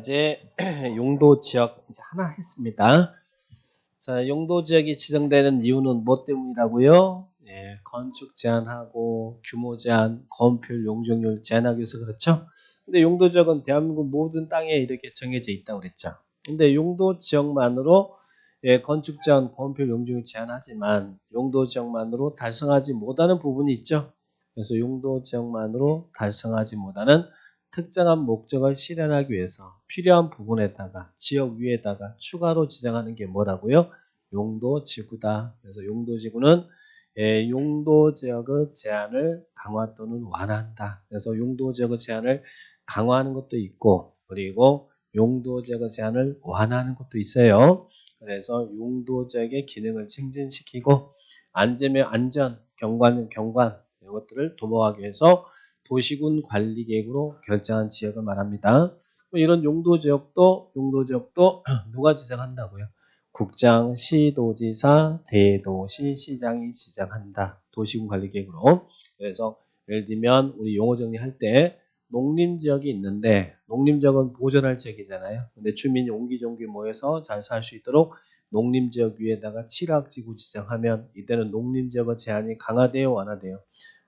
이제 용도 지역 이제 하나 했습니다. 자, 용도 지역이 지정되는 이유는 뭐 때문이라고요? 예, 건축 제한하고 규모 제한, 건폐율, 용적률 제한하기 위해서 그렇죠? 근데 용도 지역은 대한민국 모든 땅에 이렇게 정해져 있다고 그랬죠. 근데 용도 지역만으로 예, 건축 제한, 건폐율, 용적률 제한하지만 용도 지역만으로 달성하지 못하는 부분이 있죠. 그래서 용도 지역만으로 달성하지 못하는 특정한 목적을 실현하기 위해서 필요한 부분에다가 지역 위에다가 추가로 지정하는 게 뭐라고요? 용도지구다. 그래서 용도지구는 용도지역의 제한을 강화 또는 완화한다. 그래서 용도지역의 제한을 강화하는 것도 있고 그리고 용도지역의 제한을 완화하는 것도 있어요. 그래서 용도지역의 기능을 증진시키고 안전면 안전, 경관은 경관 이것들을 도모하기 위해서 도시군 관리 계획으로 결정한 지역을 말합니다. 이런 용도지역도 누가 지정한다고요? 국장, 시도지사, 대도시, 시장이 지정한다. 도시군 관리 계획으로. 그래서 예를 들면 우리 용어 정리할 때 농림지역이 있는데 농림지역은 보존할 지역이잖아요. 근데 주민이 옹기종기 모여서 잘 살 수 있도록 농림지역 위에다가 칠학지구 지정하면 이때는 농림지역의 제한이 강화돼요, 완화돼요?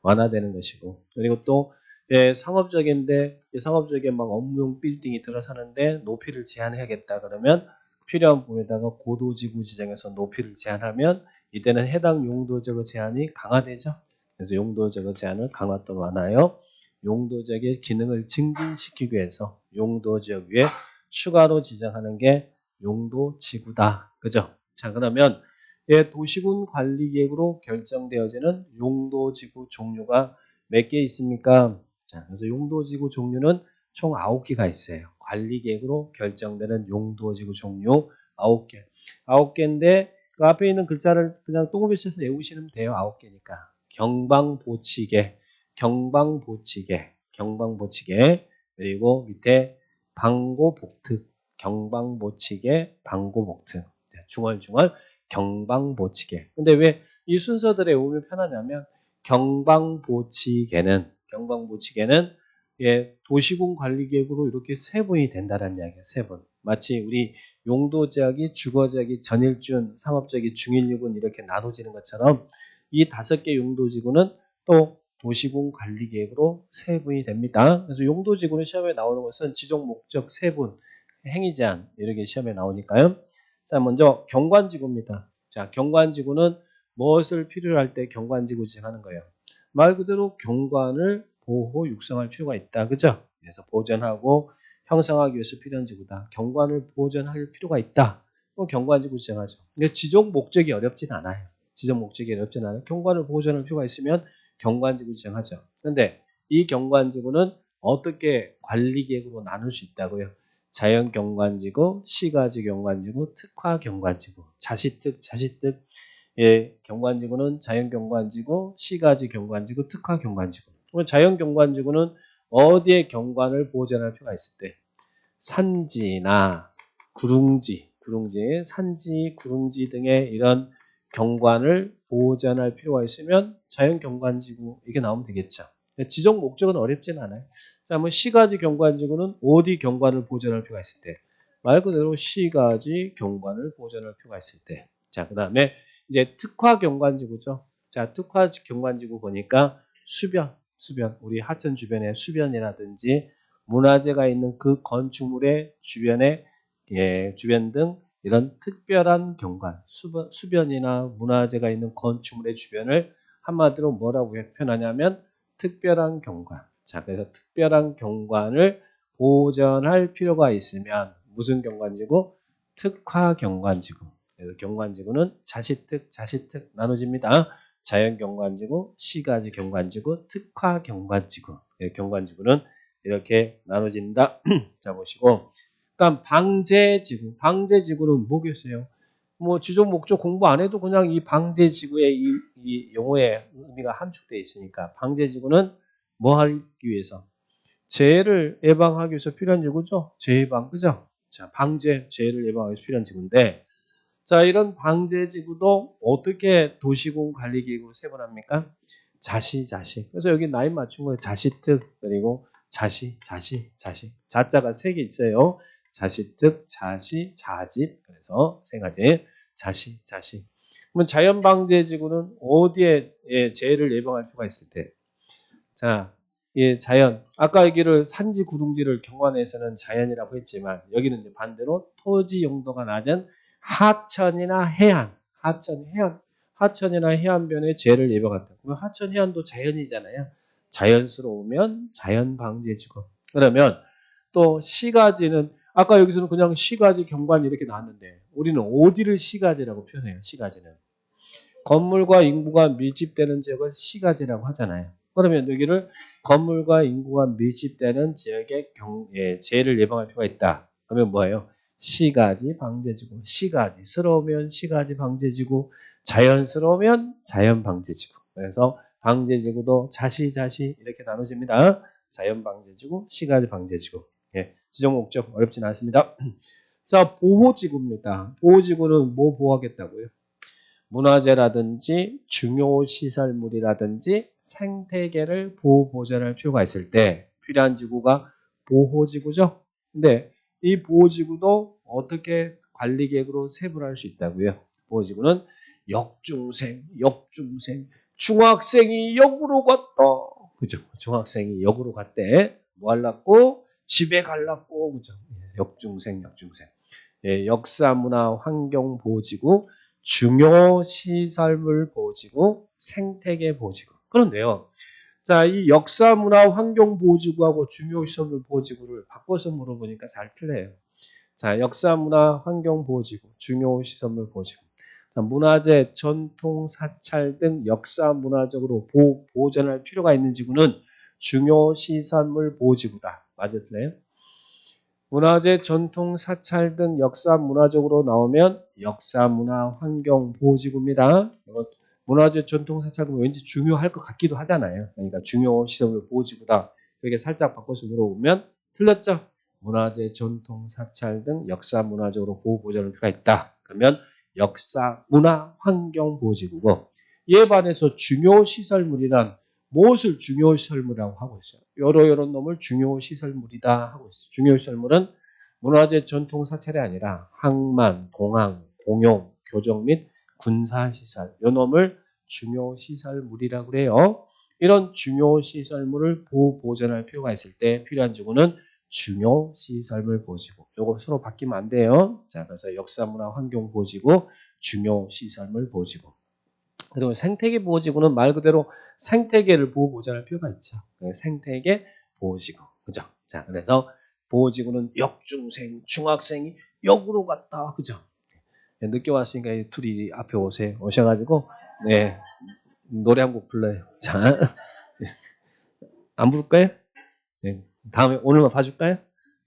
완화되는 것이고 그리고 또 예, 상업적인데 상업적인 막 업무용 빌딩이 들어서는데 높이를 제한해야겠다 그러면 필요한 부분에다가 고도지구 지정해서 높이를 제한하면 이때는 해당 용도적의 제한이 강화되죠. 그래서 용도적의 제한을 강화 또는 완화하여 용도적의 기능을 증진시키기 위해서 용도지역 위에 추가로 지정하는 게 용도지구다. 그죠? 자 그러면 예, 도시군 관리계획으로 결정되어지는 용도지구 종류가 몇 개 있습니까? 자, 그래서 용도지구 종류는 총 9개가 있어요. 관리계획으로 결정되는 용도지구 종류 9개. 9개인데 그 앞에 있는 글자를 그냥 동그랗게 쳐서 외우시면 돼요. 9개니까. 경방보치계, 경방보치계, 그리고 밑에 방고복특, 경방보치계, 방고복특. 중얼중얼 경방보치계. 근데 왜 이 순서대로 외우면 편하냐면 경방보치계는 예, 도시군 관리계획으로 이렇게 세분이 된다는 이야기예요. 세분. 마치 우리 용도지역이 주거지역이 전일준, 상업지역이 중일유군 이렇게 나눠지는 것처럼 이 5개 용도지구는 또 도시군 관리계획으로 세분이 됩니다. 그래서 용도지구는 시험에 나오는 것은 지적 목적 세분, 행위제한 이렇게 시험에 나오니까요. 자, 먼저 경관지구입니다. 자, 경관지구는 무엇을 필요로 할 때 경관지구 지정하는 거예요? 말 그대로 경관을 보호, 육성할 필요가 있다. 그죠? 그래서 보존하고 형성하기 위해서 필요한 지구다. 경관을 보존할 필요가 있다. 그럼 경관지구 지정하죠. 근데 지적 목적이 어렵진 않아요. 경관을 보존할 필요가 있으면 경관지구 지정하죠. 그런데 이 경관지구는 어떻게 관리계획으로 나눌 수 있다고요? 자연경관지구, 시가지 경관지구, 특화경관지구, 자시특. 예, 경관지구는 자연경관지구, 시가지 경관지구, 특화경관지구. 자연경관지구는 어디에 경관을 보존할 필요가 있을 때? 산지나 구릉지, 산지, 구릉지 등의 이런 경관을 보존할 필요가 있으면 자연경관지구 이게 나오면 되겠죠. 지적 목적은 어렵진 않아요. 자, 뭐 시가지 경관지구는 어디 경관을 보존할 필요가 있을 때? 말 그대로 시가지 경관을 보존할 필요가 있을 때. 자, 그 다음에 이제 특화 경관지구죠. 자, 특화 경관지구 보니까 수변, 우리 하천 주변에 수변이라든지 문화재가 있는 그 건축물의 주변에 예, 주변 등 이런 특별한 경관, 수변이나 문화재가 있는 건축물의 주변을 한마디로 뭐라고 표현하냐면 특별한 경관. 자, 그래서 특별한 경관을 보존할 필요가 있으면 무슨 경관지구? 특화 경관지구. 그래서 경관지구는 자시특 나눠집니다. 자연경관지구, 시가지 경관지구, 특화 경관지구. 네, 경관지구는 이렇게 나눠진다. 자, 보시고. 그다음 방제지구는 뭐겠어요? 뭐 지적 목적 공부 안 해도 그냥 이 방제지구의 이 용어의 의미가 함축되어 있으니까 방제지구는 뭐 하기 위해서? 재해를 예방하기 위해서 필요한 지구죠. 재해방, 그죠? 자, 재해를 예방하기 위해서 필요한 지구인데 자, 이런 방제지구도 어떻게 도시군 관리계획으로 세분합니까? 자시. 그래서 여기 나이 맞춘 거예요. 자시특, 그리고 자시. 자자가 3개 있어요. 자시, 특, 자시, 자집. 그래서 세 가지. 자시, 자시. 그러면 자연방제지구는 어디에 재해를 예방할 필요가 있을 때? 자, 자연. 아까 얘기를 산지, 구릉지를 경관에서는 자연이라고 했지만 여기는 이제 반대로 토지 용도가 낮은 하천이나 해안, 하천이나 해안변의 재해를 예방한다. 그럼 하천, 해안도 자연이잖아요. 자연스러우면 자연방제지구. 그러면 또 시가지는 아까 여기서는 그냥 시가지, 경관 이렇게 나왔는데 우리는 어디를 시가지라고 표현해요? 시가지는 건물과 인구가 밀집되는 지역을 시가지라고 하잖아요. 그러면 여기를 건물과 인구가 밀집되는 지역의 재해를 예방할 필요가 있다. 그러면 뭐예요? 시가지 방제지구. 시가지스러우면 시가지 방제지구, 자연스러우면 자연 방제지구. 그래서 방제지구도 자시자시 이렇게 나눠집니다. 자연 방제지구, 시가지 방제지구. 지정 목적 어렵진 않습니다. 자, 보호지구입니다. 보호지구는 뭐 보호하겠다고요? 문화재라든지 중요시설물이라든지 생태계를 보호보전할 필요가 있을 때 필요한 지구가 보호지구죠. 근데 이 보호지구도 어떻게 관리계획으로 세분할 수 있다고요? 보호지구는 역중생, 중학생이 역으로 갔다. 그죠? 중학생이 역으로 갔대. 뭐 하려고? 집에 갈라고. 그죠? 역중생. 역사, 문화, 환경 보호지구, 중요시설물 보호지구, 생태계 보호지구. 그런데요. 자, 이 역사, 문화, 환경 보호지구하고 중요시설물 보호지구를 바꿔서 물어보니까 잘 틀려요. 자, 역사, 문화, 환경 보호지구, 중요시설물 보호지구. 자, 문화재, 전통, 사찰 등 역사, 문화적으로 보존할 필요가 있는 지구는 중요시설물 보호지구다. 맞아, 틀려요? 문화재, 전통, 사찰 등 역사, 문화적으로 나오면 역사, 문화, 환경, 보호지구입니다. 문화재, 전통, 사찰 등 왠지 중요할 것 같기도 하잖아요. 그러니까 중요시설물 보호지구다. 이렇게 살짝 바꿔서 물어보면 틀렸죠? 문화재, 전통, 사찰 등 역사, 문화적으로 보호보존할 필요가 있다. 그러면 역사, 문화, 환경, 보호지구고 이에 반해서 중요시설물이란 무엇을 중요시설물이라고 하고 있어요? 여러 놈을 중요시설물이다 하고 있어요. 중요시설물은 문화재, 전통, 사찰이 아니라 항만, 공항, 공용, 교정 및 군사시설 요 놈을 중요시설물이라고 그래요. 이런 중요시설물을 보존할 필요가 있을 때 필요한 지구는 중요시설물 보호지구. 요거 서로 바뀌면 안 돼요. 자, 그래서 역사문화 환경보호지구, 중요시설물 보호지구. 그리고 생태계 보호지구는 말 그대로 생태계를 보호할 필요가 있죠. 생태계 보호지구. 그죠? 자, 그래서 보호지구는 역중생, 중학생이 역으로 갔다. 그죠? 늦게 왔으니까 이 둘이 앞에 오셔가지고, 네, 노래 한 곡 불러요. 자, 안 부를까요? 네, 다음에 오늘만 봐줄까요?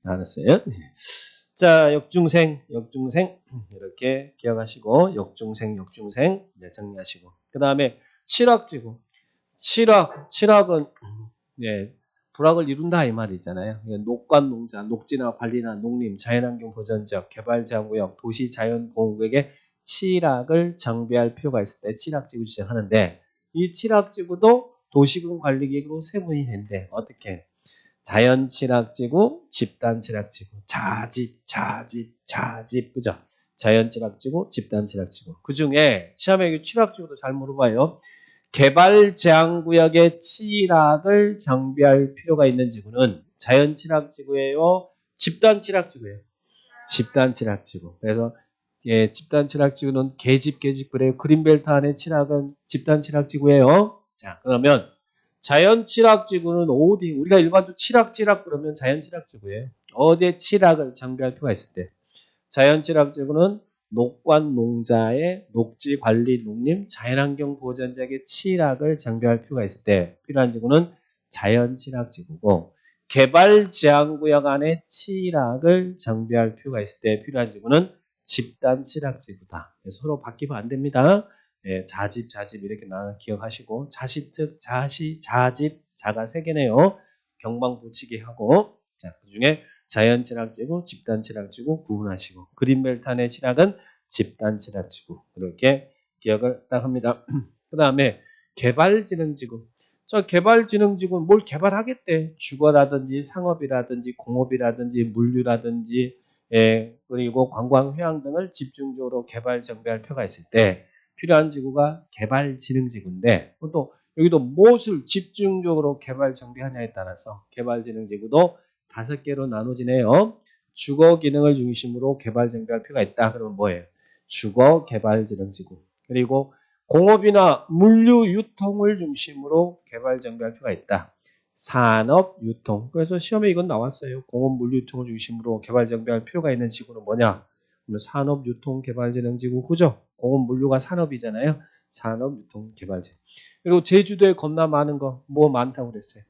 알았어요. 자, 역중생 이렇게 기억하시고 역중생 네, 정리하시고 그 다음에 칠학지구 칠학은 불학을 이룬다 이 말이 있잖아요. 녹관 농자, 녹지나 관리나 농림, 자연환경 보전지역, 개발제한구역, 도시자연보호구역에 칠학을 정비할 필요가 있을 때 칠학지구 지정하는데 이 칠학지구도 도시군 관리계획으로 세분이 된대. 어떻게? 자연칠학지구, 집단칠학지구, 자집, 그죠? 자연칠학지구, 집단칠학지구. 그 중에 시험에 칠학지구도 잘 물어봐요. 개발제한구역의 칠학을 정비할 필요가 있는 지구는 자연칠학지구예요, 집단칠학지구예요. 집단칠학지구. 그래서 집단칠학지구는 계집 그래요. 그린벨트 안에 칠학은 집단칠학지구예요. 자, 그러면 자연칠학지구는 어디? 우리가 일반적으로 칠학 그러면 자연칠학지구예요. 어디에 칠학을 정비할 필요가 있을 때? 자연칠학지구는 녹관 농자의 녹지 관리 농림 자연환경 보전 지역의 칠학을 정비할 필요가 있을 때 필요한 지구는 자연칠학지구고 개발제한구역 안에 칠학을 정비할 필요가 있을 때 필요한 지구는 집단칠학지구다. 서로 바뀌면 안 됩니다. 자집 이렇게 기억하시고 자시특, 자시, 자집, 자가 3개네요. 경방붙이기 하고 자, 그중에 자연칠학지구, 집단칠학지구 구분하시고 그린벨트 안의 칠학은 집단칠학지구 이렇게 기억을 딱 합니다. 그 다음에 개발지능지구. 저 개발지능지구는 뭘 개발하겠대. 주거라든지 상업이라든지 공업이라든지 물류라든지 그리고 관광 휴양 등을 집중적으로 개발 정비할 필요가 있을 때 필요한 지구가 개발진흥지구인데 또 여기도 무엇을 집중적으로 개발 정비하냐에 따라서 개발진흥지구도 5개로 나눠지네요. 주거 기능을 중심으로 개발 정비할 필요가 있다. 그러면 뭐예요? 주거 개발진흥지구. 그리고 공업이나 물류 유통을 중심으로 개발 정비할 필요가 있다. 산업 유통. 그래서 시험에 이건 나왔어요. 공업 물류 유통을 중심으로 개발 정비할 필요가 있는 지구는 뭐냐? 그러면 산업 유통 개발진흥지구 그죠? 공업 물류가 산업이잖아요. 산업 유통 개발진. 그리고 제주도에 겁나 많은 거 뭐 많다고 그랬어요.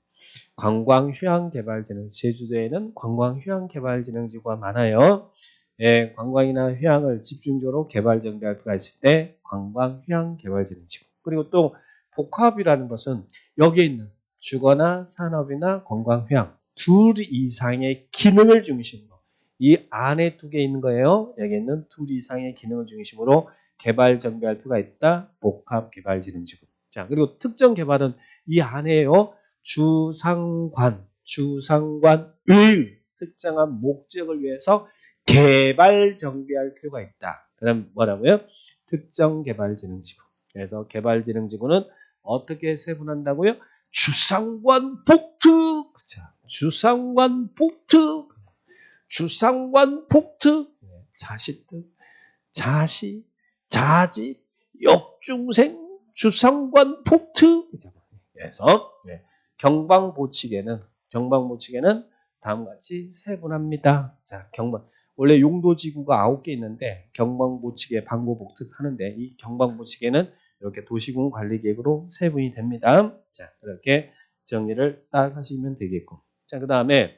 관광 휴양 개발진흥. 제주도에는 관광 휴양 개발진흥지구가 많아요. 관광이나 휴양을 집중적으로 개발 정비할 필요가 있을 때 관광 휴양 개발진흥지구. 그리고 또 복합이라는 것은 여기에 있는 주거나 산업이나 관광 휴양 둘 이상의 기능을 중심으로 이 안에 2개 있는 거예요. 여기 있는 둘 이상의 기능을 중심으로 개발 정비할 필요가 있다. 복합 개발진흥지구. 자, 그리고 특정 개발은 이 안에요. 주상관의 특정한 목적을 위해서 개발 정비할 필요가 있다. 그럼 뭐라고요? 특정 개발진흥지구. 그래서 개발진흥지구는 어떻게 세분한다고요? 주상관 복특. 자, 주상관 복특. 주상관 복특. 자식들, 자시, 자집, 역중생, 주상관 복특. 그래서 경방보치계는 다음과 같이 세분합니다. 자, 원래 용도지구가 9개 있는데 경방보치계, 방고복특 하는데 이 경방보치계는 이렇게 도시군 관리계획으로 세분이 됩니다. 자, 그렇게 정리를 딱 하시면 되겠고. 자, 그다음에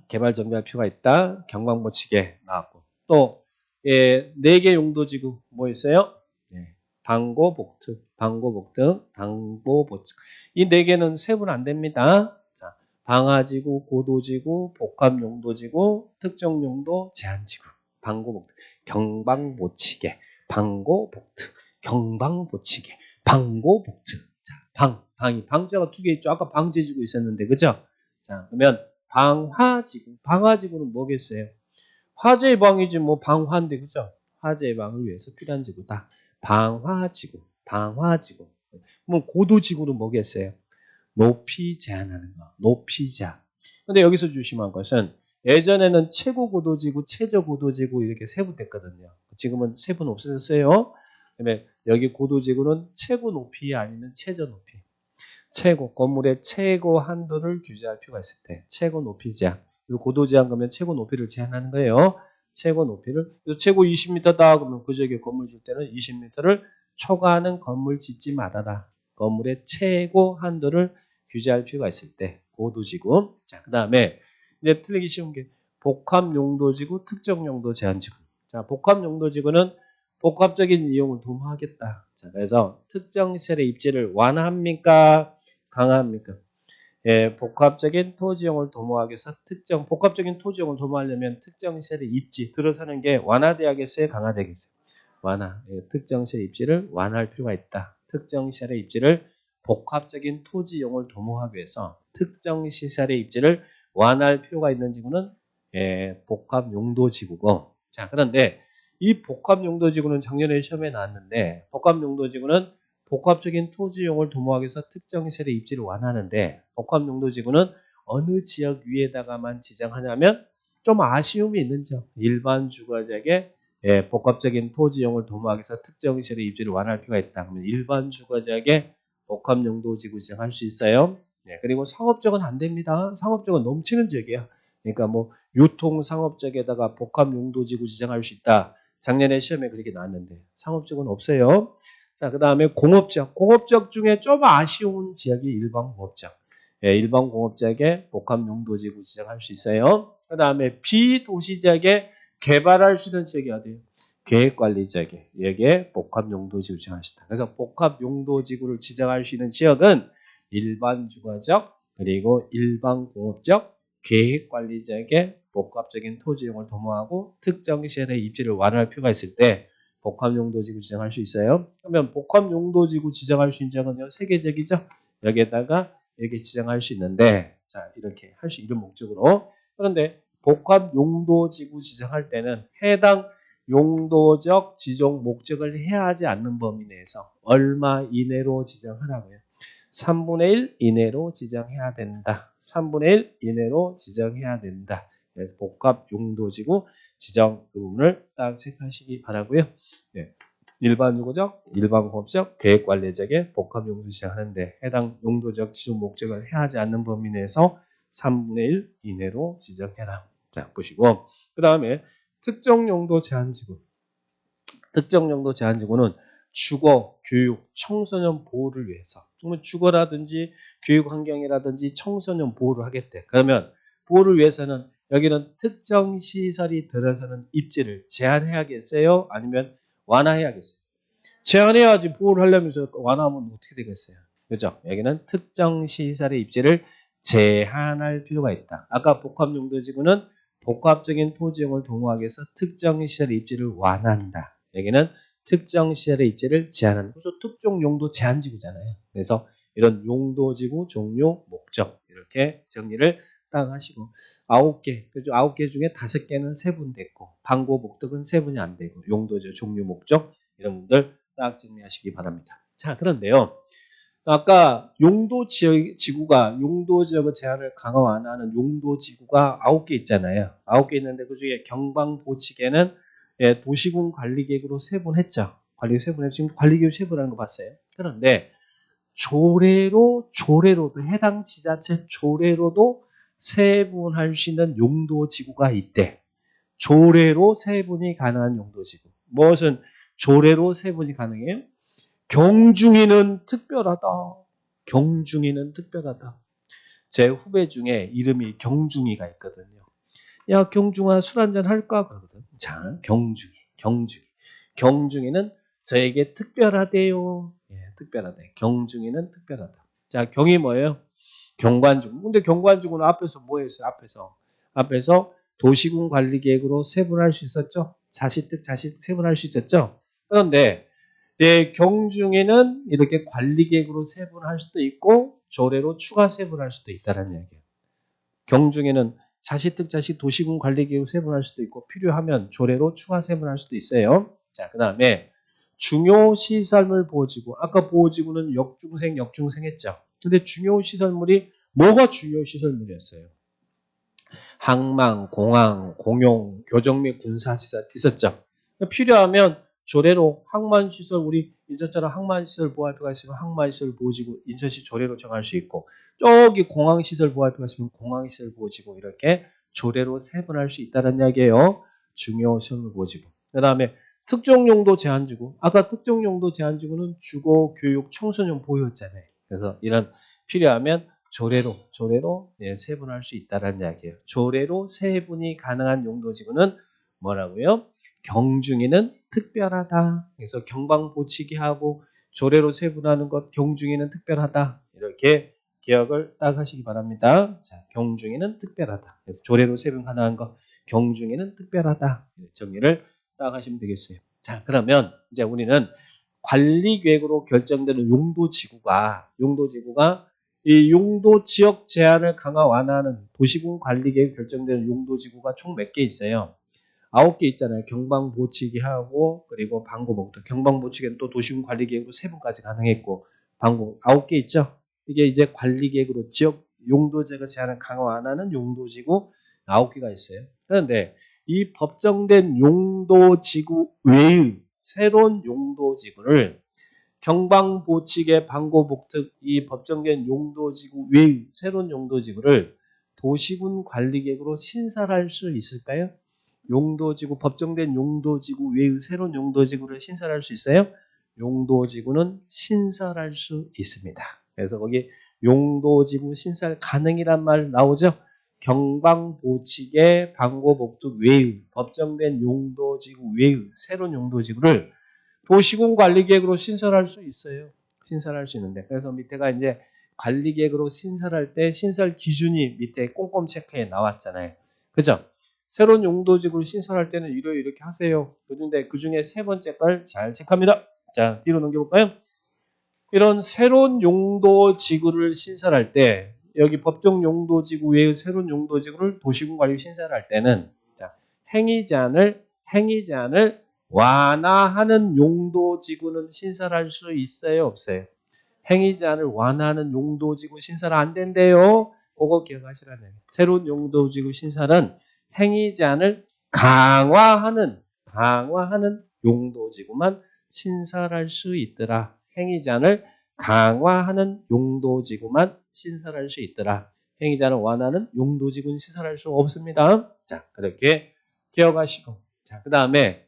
개발 정비할 필요가 있다. 경방보치계 나왔고. 또 4개 용도지구 뭐 있어요? 방고복특. 이 4개는 세분 안 됩니다. 자, 방화지구, 고도지구, 복합용도지구, 특정용도 제한지구. 방고복특. 경방보치계, 방고복특, 경방보치계, 방고복특. 자, 방이 방자가 2개 있죠. 아까 방제지구 있었는데, 그죠? 자, 그러면 방화지구. 방화지구는 뭐겠어요? 화재 예방이지 뭐 방화인데, 그죠? 화재 예방을 위해서 필요한 지구다. 방화지구. 그럼 고도지구는 뭐겠어요? 높이 제한하는 거. 높이 제한. 근데 여기서 조심한 것은 예전에는 최고고도지구, 최저고도지구 이렇게 세분됐거든요. 지금은 세분 없어졌어요. 그다음에 여기 고도지구는 최고 높이 아니면 최저 높이. 건물의 최고 한도를 규제할 필요가 있을 때 최고 높이 제한. 그리고 고도 제한 그러면 최고 높이를 제한하는 거예요. 최고 높이를. 최고 20m다 그러면 그 지역에 건물 줄 때는 20m를 초과하는 건물 짓지 말아라. 건물의 최고 한도를 규제할 필요가 있을 때 고도지구. 자, 그다음에 이제 틀리기 쉬운 게 복합용도지구, 특정용도 제한지구. 자, 복합용도지구는 복합적인 이용을 도모하겠다. 자, 그래서 특정 시설의 입지를 완화합니까? 강화합니까? 복합적인 토지용을 도모하기 위해서 복합적인 토지용을 도모하려면 특정 시설의 입지 들어서는 게 완화돼야겠어요? 강화되겠어요? 완화. 특정 시설의 입지를 완화할 필요가 있다. 특정 시설의 입지를 복합적인 토지용을 도모하기 위해서 특정 시설의 입지를 완화할 필요가 있는 지구는 복합용도지구고. 자, 그런데 이 복합용도지구는 작년에 시험에 나왔는데 복합용도지구는 복합적인 토지용을 도모하기 위해서 특정 시설의 입지를 완화하는데 복합용도지구는 어느 지역 위에다가만 지정하냐면 좀 아쉬움이 있는 점. 일반 주거지역에 복합적인 토지용을 도모하기 위해서 특정 시설의 입지를 완화할 필요가 있다. 그러면 일반 주거지역에 복합용도지구 지정할 수 있어요. 그리고 상업적은 안 됩니다. 상업적은 넘치는 지역이야. 그러니까 뭐 유통상업적에다가 복합용도지구 지정할 수 있다. 작년에 시험에 그렇게 나왔는데 상업적은 없어요. 자, 그 다음에 공업적 중에 좀 아쉬운 지역이 일반공업적. 일반 공업지역에 복합용도지구 지정할 수 있어요. 그 다음에 비도시지역에 개발할 수 있는 지역이 어디예요? 계획관리지역에 여기에 복합용도지구 지정할 수 있다. 그래서 복합용도지구를 지정할 수 있는 지역은 일반 주거적 그리고 일반 공업적 계획관리지역에 복합적인 토지용을 도모하고 특정 시설의 입지를 완화할 필요가 있을 때 복합용도지구 지정할 수 있어요. 그러면 복합용도지구 지정할 수 있는 지역은요, 세계적이죠. 여기에다가 이렇게 지정할 수 있는데, 자, 이렇게 할 수 있는 목적으로 그런데 복합 용도지구 지정할 때는 해당 용도적 지정 목적을 해야 하지 않는 범위 내에서 얼마 이내로 지정하라고요. 3분의 1 이내로 지정해야 된다. 3분의 1 이내로 지정해야 된다. 그래서 복합 용도지구 지정 부분을 딱 체크하시기 바라고요. 네. 일반 주거적, 일반 공업적, 계획관리적의 복합 용도 지정하는데 해당 용도적 지정 목적을 해야 하지 않는 범위 내에서 3분의 1 이내로 지정해라. 자, 보시고 그 다음에 특정 용도 제한지구. 특정 용도 제한지구는 주거, 교육, 청소년 보호를 위해서 정말 주거라든지 교육 환경이라든지 청소년 보호를 하겠대. 그러면 보호를 위해서는 여기는 특정 시설이 들어서는 입지를 제한해야겠어요? 아니면 완화해야겠어요? 제한해야지. 보호를 하려면서 완화하면 어떻게 되겠어요? 그죠? 여기는 특정 시설의 입지를 제한할 필요가 있다. 아까 복합용도지구는 복합적인 토지용을 도모하기 위해서 특정 시설의 입지를 완화한다. 여기는 특정 시설의 입지를 제한하는, 그래서 특정 용도 제한지구잖아요. 그래서 이런 용도지구 종류 목적 이렇게 정리를 딱 하시고 9개, 그죠? 9개 중에 5개는 세분됐고 방고 목적은 세분이 안 되고 용도지구 종류 목적 이런 분들 딱 정리하시기 바랍니다. 자, 그런데요. 아까 용도지구가 용도지역의 제한을 강화 완화하는 용도지구가 9개 있잖아요. 9개 있는데 그중에 경방보치계는 도시군 관리계획으로 세분했죠. 관리계획 세분했죠. 지금 관리계획 세분하는 거 봤어요. 그런데 조례로도 해당 지자체 조례로도 세분할 수 있는 용도지구가 있대. 조례로 세분이 가능한 용도지구. 무엇은 조례로 세분이 가능해요? 경중이는 특별하다. 경중이는 특별하다. 제 후배 중에 이름이 경중이가 있거든요. 야, 경중아, 술 한잔 할까? 그러거든. 자, 경중이. 경중이는 저에게 특별하대요. 예, 특별하대. 경중이는 특별하다. 자, 경이 뭐예요? 경관중. 근데 경관중은 앞에서 뭐 했어요? 앞에서 도시군 관리계획으로 세분할 수 있었죠? 자시특 세분할 수 있었죠? 그런데 경중에는 이렇게 관리계획으로 세분할 수도 있고 조례로 추가 세분할 수도 있다는 얘기예요. 경중에는 자시특 도시군 관리계획으로 세분할 수도 있고 필요하면 조례로 추가 세분할 수도 있어요. 자, 그 다음에 중요시설물 보호지구. 아까 보호지구는 역중생 했죠. 근데 중요시설물이 뭐가 중요시설물이었어요? 항만, 공항, 공용, 교정 및 군사시설 있었죠. 필요하면 조례로 항만시설, 우리 인천처럼 항만시설 보호할 필요가 있으면 항만시설 보호지구 인천시 조례로 정할 수 있고, 저기 공항시설 보호할 필요가 있으면 공항시설 보호지구 이렇게 조례로 세분할 수 있다는 이야기예요. 중요시설물 보호지구. 그 다음에 특정용도 제한지구. 아까 특정용도 제한지구는 주거, 교육, 청소년 보호였잖아요. 그래서 이런 필요하면 조례로 세분할 수 있다는 이야기예요. 조례로 세분이 가능한 용도지구는 뭐라고요? 경중에는 특별하다. 그래서 경방보치기 하고 조례로 세분하는 것 경중에는 특별하다. 이렇게 기억을 딱 하시기 바랍니다. 자, 경중에는 특별하다. 그래서 조례로 세분 가능한 것 경중에는 특별하다. 정리를 딱 하시면 되겠어요. 자, 그러면 이제 우리는 관리계획으로 결정되는 용도지구가 이 용도 지역 제한을 강화 완화하는 도시군 관리계획 결정되는 용도지구가 총 몇 개 있어요? 9개 있잖아요. 경방보치기 하고 그리고 방고목도. 경방보치기는 또 도시군 관리계획으로 3분까지 가능했고 방고 9개 있죠. 이게 이제 관리계획으로 지역 용도지역 제한을 강화 완화하는 용도지구 9개가 있어요. 그런데 이 법정된 용도지구 외의 새로운 용도지구를 경방보치계, 방고복특 이 법정된 용도지구 외의 새로운 용도지구를 도시군 관리계획으로 신설할 수 있을까요? 용도지구, 법정된 용도지구 외의 새로운 용도지구를 신설할 수 있어요? 용도지구는 신설할 수 있습니다. 그래서 거기 용도지구 신설 가능이란 말 나오죠? 경방보치계, 방고복특 외의 법정된 용도지구 외의 새로운 용도지구를 도시군 관리계획으로 신설할 수 있어요. 신설할 수 있는데. 그래서 밑에가 이제 관리계획으로 신설할 때 신설 기준이 밑에 꼼꼼 체크에 나왔잖아요. 그죠? 새로운 용도지구를 신설할 때는 이렇게 하세요. 그런데 그중에 세 번째 걸 잘 체크합니다. 자, 뒤로 넘겨볼까요? 이런 새로운 용도지구를 신설할 때 여기 법정 용도지구 외의 새로운 용도지구를 도시군관리 신설할 때는 자, 행위 제한을 완화하는 용도지구는 신설할 수 있어요, 없어요? 행위 제한을 완화하는 용도지구 신설 안 된대요. 그거 기억하시라는 얘기예요. 새로운 용도지구 신설은 행위 제한을 강화하는 용도지구만 신설할 수 있더라. 행위 제한을 강화하는 용도지구만 신설할 수 있더라. 행위 제한을 완화하는 용도지구는 신설할 수 없습니다. 자, 그렇게 기억하시고. 자, 그 다음에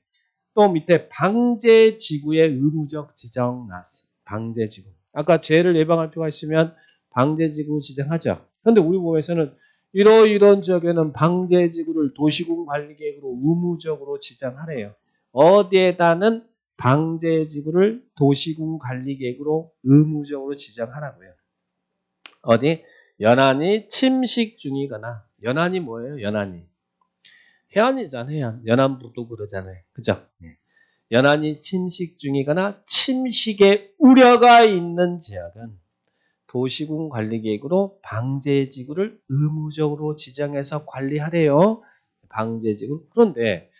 또 밑에 방제지구의 의무적 지정 나왔어. 방제지구. 아까 재해를 예방할 필요가 있으면 방제지구 지정하죠. 그런데 우리 법에서는 이런 지역에는 방제지구를 도시군 관리계획으로 의무적으로 지정하래요. 어디에다는 방제지구를 도시군 관리계획으로 의무적으로 지정하라고요. 어디? 연안이 침식 중이거나. 연안이 뭐예요? 연안이. 해안이잖아요. 해안. 연안부도 그러잖아요. 그죠? 연안이 침식 중이거나 침식의 우려가 있는 지역은 도시군 관리계획으로 방제지구를 의무적으로 지정해서 관리하래요. 방제지구. 그런데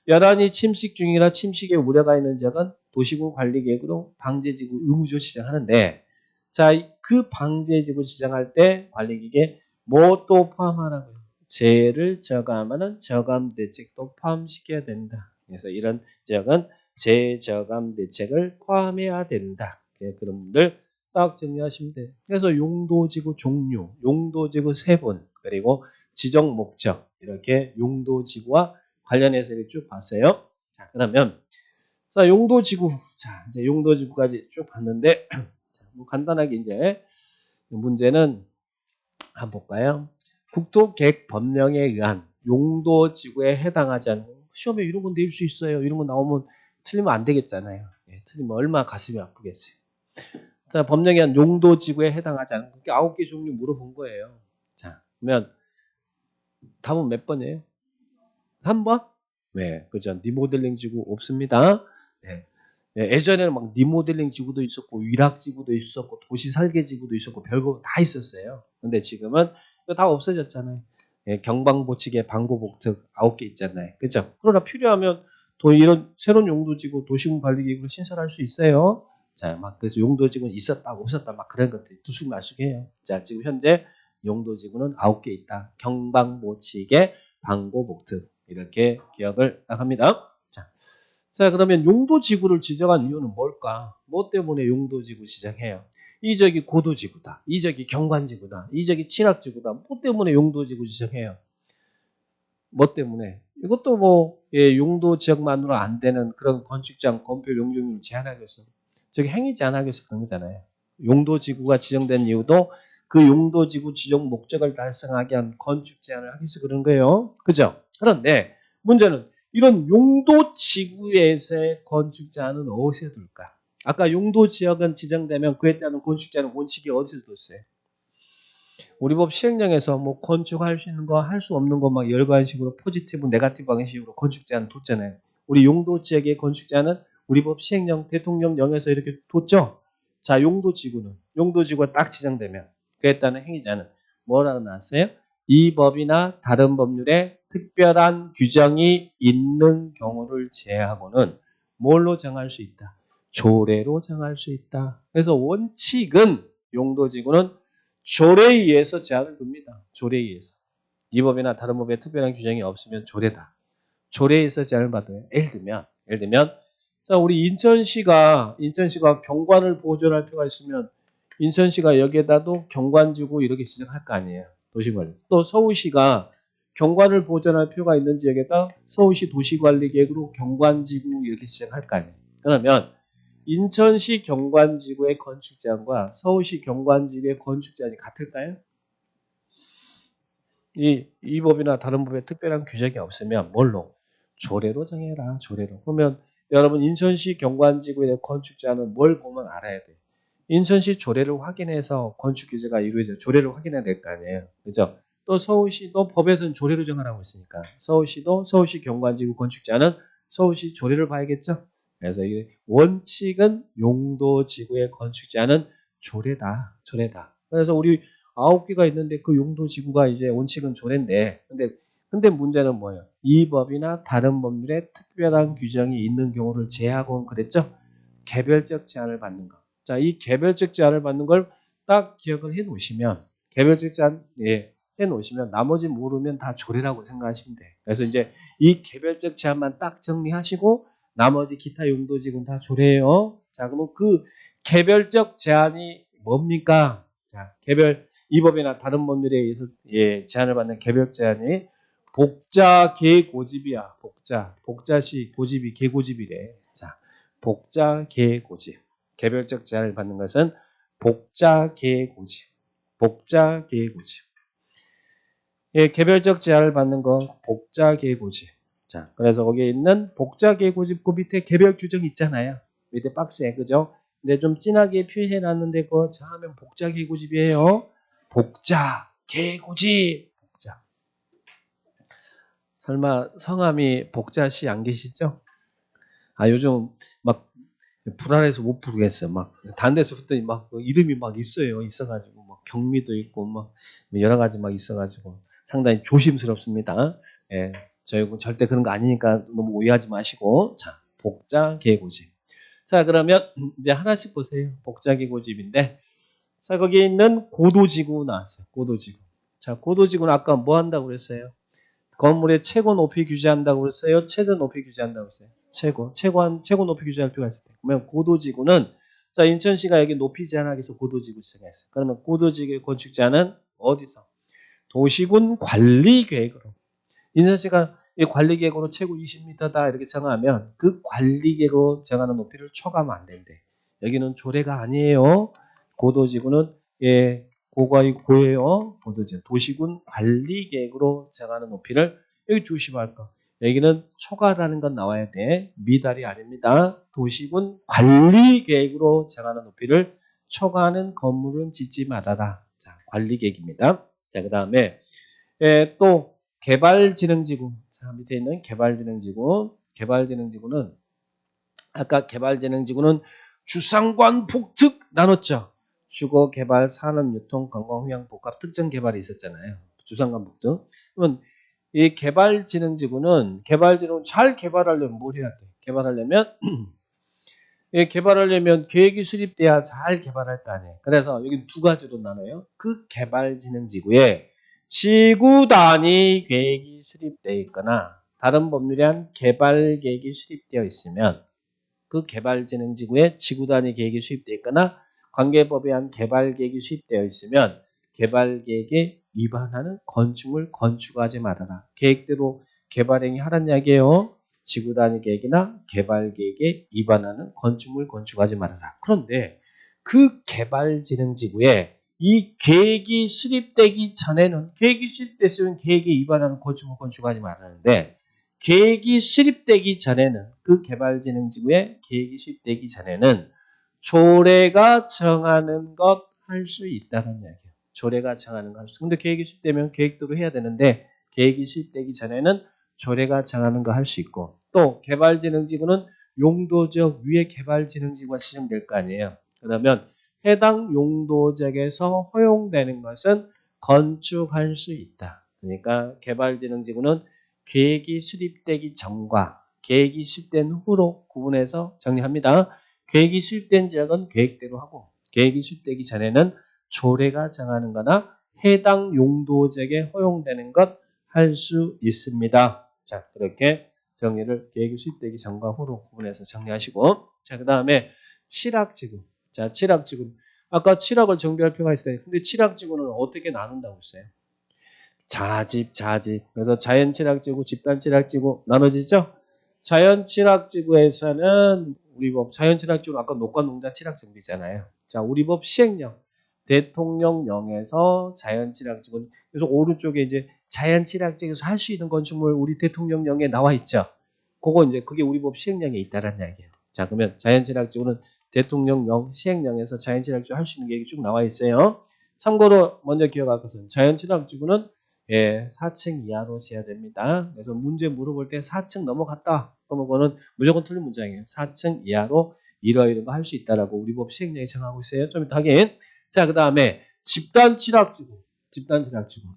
연안이 침식 중이나 침식의 우려가 있는 지역은 도시군 관리계획으로 방제지구 의무적으로 지정하는데 자, 그 방제지구 지정할 때 관리계획에 뭐 또 포함하라고요? 재해를 저감하는 저감 대책도 포함시켜야 된다. 그래서 이런 지역은 재해 저감 대책을 포함해야 된다. 그런 분들 딱 정리하시면 돼요. 그래서 용도지구 종류, 용도지구 세분, 그리고 지정 목적 이렇게 용도지구와 관련해서 이렇게 쭉 봤어요. 자, 그러면 자 용도지구, 자 이제 용도지구까지 쭉 봤는데 자, 뭐 간단하게 이제 문제는 한번 볼까요? 국토계획 법령에 의한 용도지구에 해당하지 않는 시험에 이런 건 낼 수 있어요. 이런 거 나오면 틀리면 안 되겠잖아요. 예, 틀리면 얼마나 가슴이 아프겠어요. 자, 법령에 의한 용도지구에 해당하지 않는 9개 종류 물어본 거예요. 자, 그러면 답은 몇 번이에요? 3번? 네, 그죠. 리모델링 지구 없습니다. 네. 네, 예전에는 막 리모델링 지구도 있었고 위락 지구도 있었고 도시 설계 지구도 있었고 별거 다 있었어요. 근데 지금은 이거 다 없어졌잖아요. 네, 경방보치계 방고복특 9개 있잖아요. 그죠? 그러나 필요하면 또 이런 새로운 용도지구 도시군 관리계획으로 신설할 수 있어요. 자, 막 그래서 용도지구는 있었다 없었다 막 그런 것들이 두쑥마쑥해요. 자, 지금 현재 용도지구는 9개 있다. 경방보치계 방고복특 이렇게 기억을 딱 합니다. 자, 그러면 용도지구를 지정한 이유는 뭘까? 뭐 때문에 용도지구 지정해요? 이 지역이 고도지구다. 이 지역이 경관지구다. 이 지역이 친락지구다. 뭐 때문에 용도지구 지정해요? 뭐 때문에? 이것도 뭐 용도 지역만으로 안 되는 그런 건축장, 건폐 용적률을 제한하기 위해서 저기 행위 제한하기 위해서 그런 거잖아요. 용도지구가 지정된 이유도 그 용도지구 지정 목적을 달성하기 위한 건축 제한을 하기 위해서 그런 거예요. 그죠? 그런데 문제는 이런 용도지구에서의 건축 제한은 어디서 둘까? 아까 용도지역은 지정되면 그에 따른 건축 제한은 원칙이 어디서 뒀어요? 우리 법 시행령에서 뭐 건축할 수 있는 거, 할 수 없는 거 막 여러 가지식으로 포지티브, 네거티브 방식으로 건축 제한 뒀잖아요. 우리 용도 지역의 건축 제한은 우리 법 시행령, 대통령령에서 이렇게 뒀죠. 자, 용도지구가 딱 지정되면 그에 따른 행위 제한은 뭐라고 나왔어요? 이 법이나 다른 법률에 특별한 규정이 있는 경우를 제외하고는 뭘로 정할 수 있다? 조례로 정할 수 있다. 그래서 원칙은 용도지구는 조례에 의해서 제한을 둡니다. 조례에 의해서. 이 법이나 다른 법에 특별한 규정이 없으면 조례다. 조례에 의해서 제한을 받아요. 예를 들면 자, 우리 인천시가 경관을 보존할 필요가 있으면 인천시가 여기에다도 경관지구 이렇게 지정할 거 아니에요. 도시관리. 또 서울시가 경관을 보존할 필요가 있는 지역에다 서울시 도시관리계획으로 경관지구 이렇게 지정할 거 아니에요. 그러면 인천시 경관지구의 건축 제한과 서울시 경관지구의 건축 제한이 같을까요? 이 법이나 다른 법에 특별한 규정이 없으면 뭘로? 조례로 정해라. 조례로. 그러면 여러분 인천시 경관지구에 대한 건축 제한은 뭘 보면 알아야 돼요. 인천시 조례를 확인해서 건축 규제가 이루어져 조례를 확인해야 될 거 아니에요. 그죠? 또 서울시도 법에서는 조례로 정하라고 했으니까 서울시도 서울시 경관지구 건축 제한은 서울시 조례를 봐야겠죠? 그래서 이 원칙은 용도지구의 건축 제한은 조례다. 그래서 우리 9개가 있는데 그 용도지구가 이제 원칙은 조례인데 근데 문제는 뭐예요? 이 법이나 다른 법률에 특별한 규정이 있는 경우를 제하고는 그랬죠? 개별적 제한을 받는 거. 자, 이 개별적 제한을 받는 걸 딱 기억을 해 놓으시면 개별적 제한 해 놓으시면 나머지 모르면 다 조례라고 생각하시면 돼. 그래서 이제 이 개별적 제한만 딱 정리하시고 나머지 기타 용도지구는 다 조례예요. 자, 그러면 그 개별적 제한이 뭡니까? 자, 이 법이나 다른 법률에 의해서 제한을 받는 개별 제한이 복자 계고집이야. 복자시 고집이 계고집이래. 자, 복자 계고집. 개별적 제한을 받는 것은 복자 계고집. 복자 계고집. 개별적 제한을 받는 거 복자 계고집. 자, 그래서 거기에 있는 복자 계고집 그 밑에 개별 규정 있잖아요. 밑에 박스에 그죠? 근데 좀 진하게 표시해 놨는데 그거 하면 복자 계고집이에요. 복자 계고집. 복자. 설마 성함이 복자씨 안 계시죠? 아, 요즘 막 불안해서 못 부르겠어요. 막 다른 데서 봤더니 막 이름이 막 있어요. 있어가지고 막 경미도 있고 막 여러 가지 막 있어가지고 상당히 조심스럽습니다. 예, 저희는 절대 그런 거 아니니까 너무 오해하지 마시고. 자, 복자 계고집. 자, 그러면 이제 하나씩 보세요. 복자 계고집인데, 자, 거기에 있는 고도지구 나왔어요. 고도지구. 자, 고도지구는 아까 뭐 한다고 그랬어요? 건물의 최고 높이 규제한다고 그랬어요? 최저 높이 규제한다고 그랬어요? 최고 높이 규제할 필요가 있을 때. 그러면 고도지구는, 자, 인천시가 여기 높이 제한하기 위해서 고도지구 지정했어요. 그러면 고도지구 건축 제한은 어디서? 도시군 관리계획으로. 인천시가 이 관리계획으로 최고 20m다 이렇게 정하면 그 관리계획으로 정하는 높이를 초과하면 안 된대. 여기는 조례가 아니에요. 고도지구는 고예요. 고도지구. 도시군 관리계획으로 정하는 높이를 여기 조심할 거. 여기는 초과라는 건 나와야 돼. 미달이 아닙니다. 도시군 관리계획으로 정하는 높이를 초과하는 건물은 짓지 말아라. 자, 관리계획입니다. 자, 그 다음에 또 개발진흥지구. 자, 밑에 있는 개발진흥지구. 개발진흥지구는 아까 개발진흥지구는 주상관 복특 나눴죠. 주거, 개발, 산업, 유통, 관광, 휴양, 복합, 특정 개발이 있었잖아요. 주상관 복특. 그러면 이 개발진흥지구는 잘 개발하려면 뭘 해야 돼? 개발하려면 계획이 수립돼야 잘 개발할 거 아니에요. 그래서 여기 두 가지로 나눠요. 그 개발진흥지구에 지구 단위 계획이 수립되어 있거나 다른 법률에 한 개발 계획이 수립되어 있으면 그 개발진흥지구에 지구 단위 계획이 수립되어 있거나 관계법에 한 개발 계획이 수립되어 있으면 개발 계획에 위반하는 건축물 건축하지 말아라. 계획대로 개발행위 하란 이야기예요. 지구 단위 계획이나 개발 계획에 위반하는 건축물 건축하지 말아라. 그런데 그 개발진흥지구에 이 계획이 수립되기 전에는 계획이 수립됐으면 계획에 위반하는 건축물 건축하지 말라는데 계획이 수립되기 전에는 그 개발진흥지구에 계획이 수립되기 전에는 조례가 정하는 것 할 수 있다는 이야기예요. 조례가 정하는 거 할 수. 근데 계획이 수립되면 계획대로 해야 되는데 계획이 수립되기 전에는 조례가 정하는 거 할 수 있고 또 개발진흥지구는 용도적 위에 개발진흥지구가 지정될 거 아니에요. 그러면 해당 용도적에서 허용되는 것은 건축할 수 있다. 그러니까 개발진흥지구는 계획이 수립되기 전과 계획이 수립된 후로 구분해서 정리합니다. 계획이 수립된 지역은 계획대로 하고 계획이 수립되기 전에는 조례가 정하는 거나 해당 용도적에 허용되는 것 할 수 있습니다. 자, 그렇게 정리를 계획이 수립되기 전과 후로 구분해서 정리하시고 자, 그 다음에 칠학지구. 자, 칠학지구. 아까 칠학을 정비할 필요가 있어요. 근데 칠학지구는 어떻게 나눈다고 했어요? 자집. 그래서 자연칠학지구, 집단칠학지구 나눠지죠? 자연칠학지구에서는 우리 법 자연칠학지구는 아까 녹과농자 칠학정비잖아요. 자, 우리 법 시행령 대통령령에서 자연칠학지구 그래서 오른쪽에 이제 자연칠학지구에서 할 수 있는 건축물 우리 대통령령에 나와 있죠. 그게 우리 법 시행령에 있다라는 이야기예요. 자, 그러면 자연칠학지구는 대통령령 시행령에서 자연칠학지구 할 수 있는 계획이 쭉 나와 있어요. 참고로 먼저 기억할 것은 자연칠학지구는 4층 이하로 지어야 됩니다. 그래서 문제 물어볼 때 4층 넘어갔다. 그러면 그거는 무조건 틀린 문장이에요. 4층 이하로 이러이런 거 할 수 있다라고 우리 법 시행령이 정하고 있어요. 좀 이따 하긴. 자, 그 다음에 집단 칠학지구.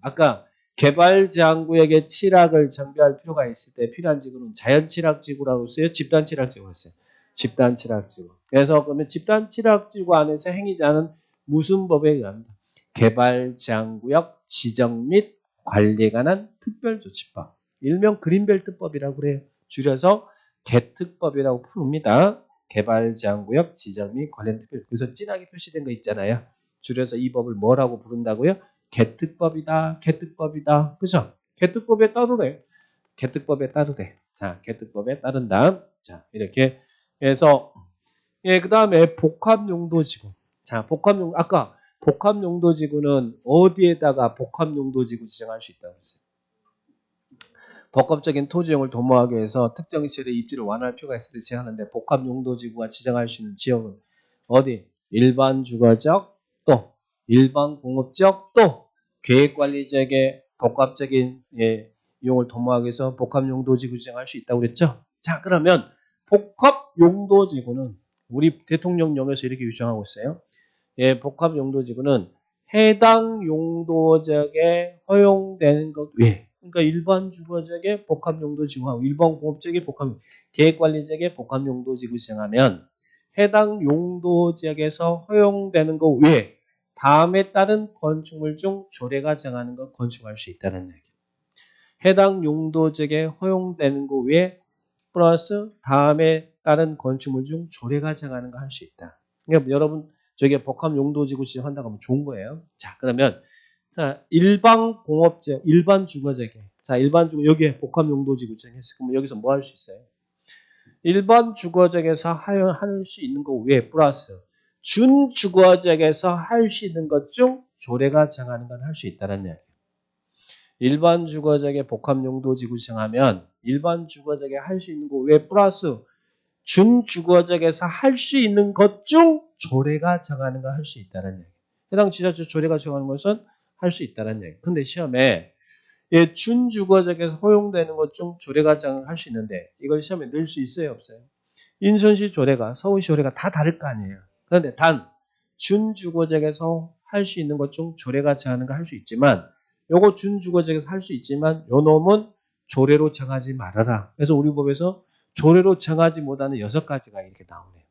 아까 개발 제한구역에 칠학을 정비할 필요가 있을 때 필요한 지구는 자연 칠학지구라고 했어요. 집단 칠학지구라고 했어요. 집단 칠학지구. 그래서 그러면 집단 칠학지구 안에서 행위자는 무슨 법에 의합니다. 개발 제한구역 지정 및 관리에 관한 특별조치법. 일명 그린벨트법이라고 그래요. 줄여서 개특법이라고 부릅니다. 개발 제한구역 지정 및 관련 특별. 그래서 진하게 표시된 거 있잖아요. 줄여서 이 법을 뭐라고 부른다고요? 개특법이다. 그죠? 개특법에 따르래. 자, 개특법에 따른다. 자, 이렇게 해서 그다음에 복합용도지구. 자, 아까 복합용도지구는 어디에다가 복합용도지구 지정할 수 있다고 했어요? 복합적인 토지용을 도모하기 위해서 특정 시설의 입지를 완화할 필요가 있을 때 지정하는데 복합용도지구가 지정할 수 있는 지역은 어디? 일반 주거적 또 일반 공업적 또 계획관리지역의 복합적인 이용을 도모하기 위해서 복합용도지구 지정할 수 있다고 그랬죠? 자, 그러면 복합용도지구는 우리 대통령령에서 이렇게 규정하고 있어요. 복합용도지구는 해당 용도지역에 허용되는 것 외에 그러니까 일반 주거지역의 복합용도지구하고 일반 공업지역의 계획관리지역의 복합용도지구 지정하면 해당 용도지역에서 허용되는 것 외에 다음에 따른 건축물 중 조례가 정하는 것 건축할 수 있다는 얘기예요. 해당 용도지역에 허용되는 것 외에 플러스 다음에 따른 건축물 중 조례가 정하는 거 할 수 있다. 그러니까 여러분 저게 복합용도지구 지정한다고 하면 좋은 거예요. 자, 그러면 자, 일반 공업지역, 일반 주거지역에 자, 일반 주거 여기에 복합용도지구 지정했을 거면 여기서 뭐 할 수 있어요? 일반 주거지역에서 할 수 있는 거 외에 플러스 준주거지역에서 할 수 있는 것 중 조례가 정하는 건 할 수 있다는 이야기예요. 일반 주거지역에 복합용도지구 지정하면 일반 주거지역에 할 수 있는 거 외에 플러스 준주거지역에서 할 수 있는 것 중 조례가 정하는 거 할 수 있다는 얘기. 해당 지자체 조례가 정하는 것은 할 수 있다는 얘기. 근데 시험에 준주거지역에서 허용되는 것 중 조례가 정할 수 있는데 이걸 시험에 넣을 수 있어요, 없어요? 인천시 조례가 서울시 조례가 다 다를 거 아니에요. 그런데 단 준주거지역에서 할 수 있는 것 중 조례가 정하는 거 할 수 있지만 요거 준주거지역에서 할 수 있지만 요 놈은 조례로 정하지 말아라. 그래서 우리 법에서 조례로 정하지 못하는 6가지가 이렇게 나오네요.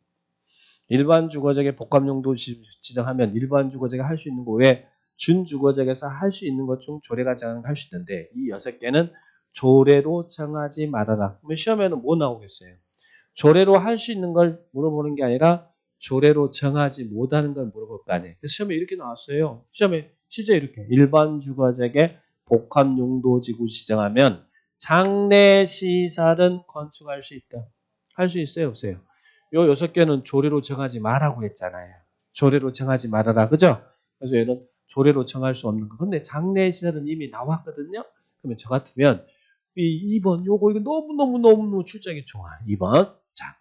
일반 주거지역에 복합용도 지정하면 일반 주거지역에 할 수 있는 거 외에 준주거지역에서 할 수 있는 것 중 조례가 정하는 거 할 수 있는데 이 6개는 조례로 정하지 말아라. 그러면 시험에는 뭐 나오겠어요? 조례로 할 수 있는 걸 물어보는 게 아니라 조례로 정하지 못하는 걸 물어볼 거 아니에요. 그래서 시험에 이렇게 나왔어요. 시험에 실제 이렇게 일반 주거지역에 복합용도지구 지정하면 장내시설은 건축할 수 있다. 할 수 있어요, 없어요? 요 6개는 조례로 정하지 말라고 했잖아요. 조례로 정하지 말아라, 그죠? 그래서 얘는 조례로 정할 수 없는 거. 근데 장내시설은 이미 나왔거든요. 그러면 저 같으면 이 2번 요거 이거 너무 출제하기 좋아. 2번. 자,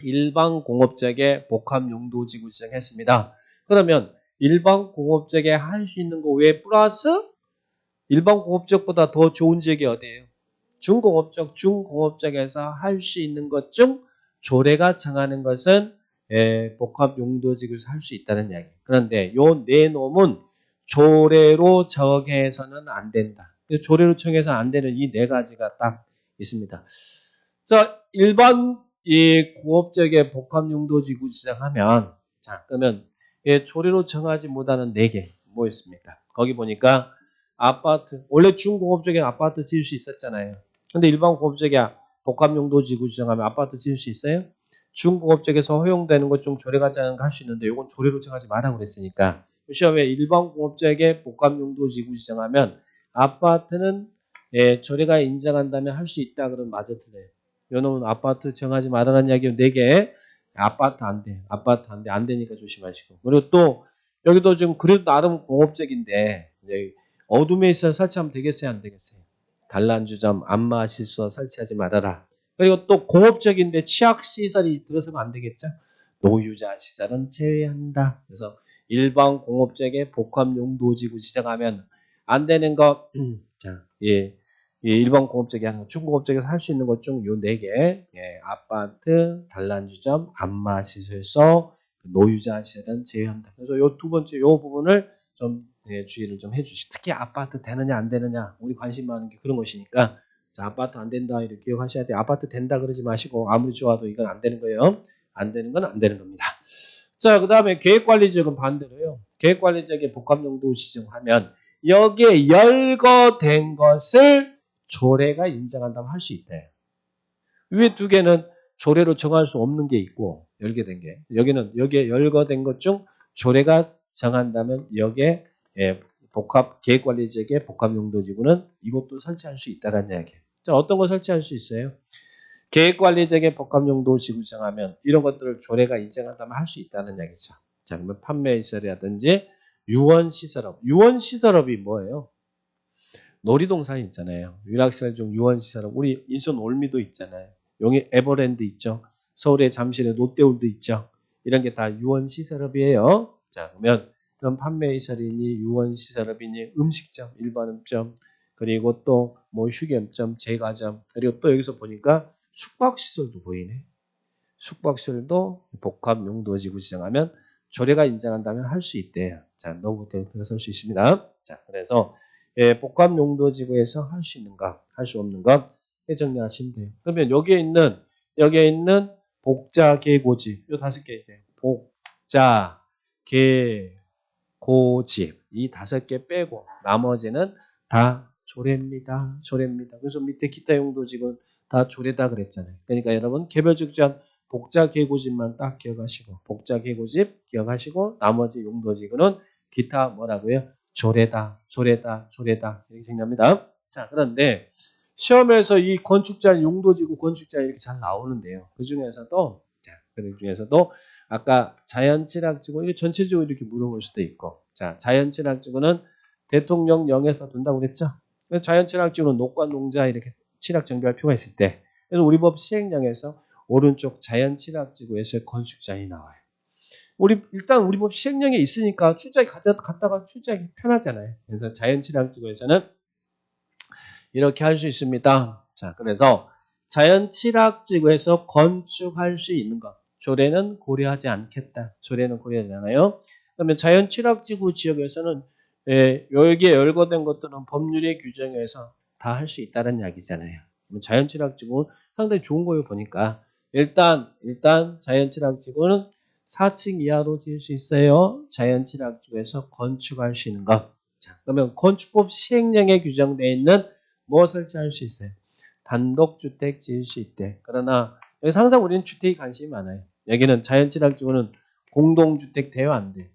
일반 공업지역에 복합용도지구 지정했습니다. 그러면 일반 공업지역에 할 수 있는 거 외에 플러스 일반 공업지역보다 더 좋은 지역이 어디예요? 중공업지역에서 할 수 있는 것 중 조례가 정하는 것은 복합용도지구에서 할 수 있다는 이야기. 그런데 요 네 놈은 조례로 정해서는 안 된다. 조례로 정해서 안 되는 이 4가지가 딱 있습니다. 자, 일반 이 공업지역에 복합용도지구 지정하면 자, 그러면 조례로 정하지 못하는 4개 뭐 있습니까? 거기 보니까 아파트, 원래 중공업지역에 아파트 지을 수 있었잖아요. 근데 일반 공업지역에 복합용도지구 지정하면 아파트 지을 수 있어요? 중공업지역에서 허용되는 것 중 조례가 정하는 거 할 수 있는데 이건 조례로 정하지 말라고 그랬으니까 시험에 일반 공업지역에 복합용도지구 지정하면 아파트는 조례가 인정한다면 할 수 있다 그러면 맞아 틀려요. 요놈은 아파트 정하지 말라는 이야기 4개. 아파트 안 돼. 안 되니까 조심하시고. 그리고 또 여기도 지금 그래도 나름 공업적인데 어둠에 있어 설치하면 되겠어요, 안 되겠어요? 단란주점, 안마실소 설치하지 말아라. 그리고 또 공업적인데 취약시설이 들어서면 안 되겠죠? 노유자 시설은 제외한다. 그래서 일반 공업적에 복합용도지구 지정하면 안 되는 거, 자, 일반 공업적이 아니라 중공업적에서 할 수 있는 것 중 요 4개, 아파트, 단란주점, 안마시설소, 노유자 시설은 제외한다. 그래서 요 두 번째 요 부분을 좀 주의를 좀 해주시. 특히 아파트 되느냐 안 되느냐 우리 관심 많은 게 그런 것이니까 자 아파트 안 된다 이렇게 기억하셔야 돼요. 아파트 된다 그러지 마시고 아무리 좋아도 이건 안 되는 거예요. 안 되는 건 안 되는 겁니다. 자 그다음에 계획관리지역은 반대로요. 계획관리지역의 복합용도 지정하면 여기에 열거된 것을 조례가 인정한다면 할 수 있대. 위에 두 개는 조례로 정할 수 없는 게 있고 열게 게 여기에 열거된 것 중 조례가 정한다면 여기에 복합 계획관리지역의 복합용도지구는 이것도 설치할 수 있다는 이야기예요. 자 어떤 거 설치할 수 있어요? 계획관리지역의 복합용도지구 정하면 이런 것들을 조례가 인정한다면 할 수 있다는 이야기죠. 자 그러면 판매시설이라든지 유원시설업. 유원시설업이 뭐예요? 놀이동산 있잖아요. 유락시설 중 유원시설업. 우리 인천 올미도 있잖아요. 용인 에버랜드 있죠. 서울의 잠실에 롯데월드 있죠. 이런 게 다 유원시설업이에요. 자 그러면 그럼 판매시설이니 유원시설업이니 음식점, 일반 음점 그리고 또 뭐 휴게점, 제과점 그리고 또 여기서 보니까 숙박시설도 보이네. 숙박시설도 복합용도지구 지정하면 조례가 인정한다면 할 수 있대요. 자, 너부터 들어설 수 있습니다. 자, 그래서 복합용도지구에서 할 수 있는 것, 할 수 없는 것 정리하시면 돼요. 그러면 여기에 있는 복자계고집, 요 5개 이제 복자계고집 이 5개 빼고 나머지는 다 조례입니다. 조례입니다. 그래서 밑에 기타 용도지구는 다 조례다 그랬잖아요. 그러니까 여러분 개별적전 복자계고집만 딱 기억하시고 복자계고집 기억하시고 나머지 용도지구는 기타 뭐라고요? 조례다. 이렇게 생각합니다. 자 그런데 시험에서 이 건축자 용도지구 건축자 이렇게 잘 나오는데요. 그 중에서도 아까 자연취락지구 이게 전체적으로 이렇게 물어볼 수도 있고 자 자연취락지구는 대통령령에서 둔다고 그랬죠. 자연취락지구는 녹과 농자 이렇게 취락 정비할 필요가 있을 때 그래서 우리 법 시행령에서 오른쪽 자연취락지구에서 건축자이 나와요. 일단 우리 법 시행령에 있으니까 출자기 갔다가 출자기 편하잖아요. 그래서 자연취락지구에서는 이렇게 할 수 있습니다. 자, 그래서 자연취락지구에서 건축할 수 있는 것. 조례는 고려하지 않겠다. 조례는 고려하지 않아요. 그러면 자연취락지구 지역에서는 여기에 열거된 것들은 법률의 규정에서 다 할 수 있다는 이야기잖아요. 자연취락지구 상당히 좋은 거예요 보니까 일단 자연취락지구는 4층 이하로 지을 수 있어요. 자연취락지구에서 건축할 수 있는 것. 자, 그러면 건축법 시행령에 규정되어 있는 뭐 설치할 수 있어요? 단독주택 지을 수 있대. 그러나 여기서 항상 우리는 주택에 관심이 많아요. 여기는 자연취락지구는 공동주택 대여 안 돼.